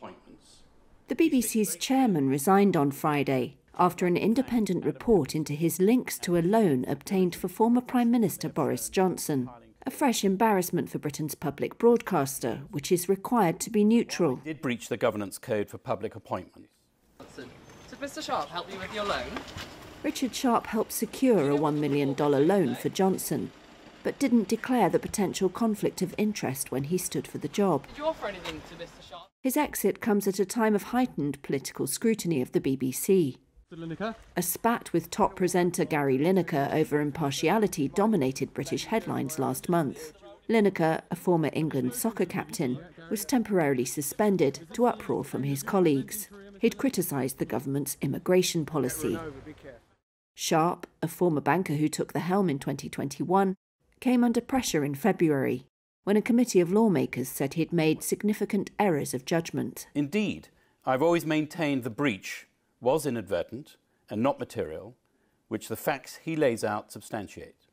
appointments. The BBC's chairman resigned on Friday after an independent report into his links to a loan obtained for former Prime Minister Boris Johnson. A fresh embarrassment for Britain's public broadcaster, which is required to be neutral. Did breach the governance code for public appointments. Did Mr. Sharp help you with your loan? Richard Sharp helped secure a $1 million loan for Johnson, but didn't declare the potential conflict of interest when he stood for the job. Did you offer anything to Mr. Sharp? His exit comes at a time of heightened political scrutiny of the BBC. A spat with top presenter Gary Lineker over impartiality dominated British headlines last month. Lineker, a former England soccer captain, was temporarily suspended to uproar from his colleagues. He'd criticised the government's immigration policy. Sharp, a former banker who took the helm in 2021, came under pressure in February, when a committee of lawmakers said he'd made significant errors of judgment. Indeed, I've always maintained the breach was inadvertent and not material, which the facts he lays out substantiate.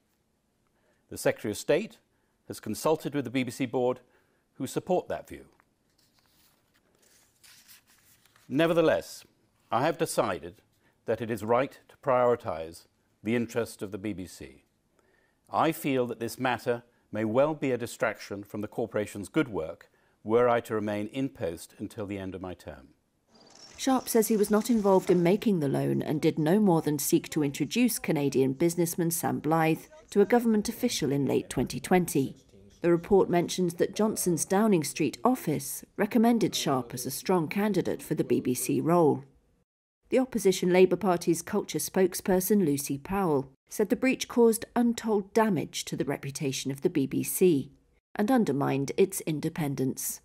The Secretary of State has consulted with the BBC board, who support that view. Nevertheless, I have decided that it is right to prioritise the interest of the BBC. I feel that this matter may well be a distraction from the corporation's good work were I to remain in post until the end of my term. Sharp says he was not involved in making the loan and did no more than seek to introduce Canadian businessman Sam Blythe to a government official in late 2020. The report mentions that Johnson's Downing Street office recommended Sharp as a strong candidate for the BBC role. The opposition Labour Party's culture spokesperson Lucy Powell said the breach caused untold damage to the reputation of the BBC and undermined its independence.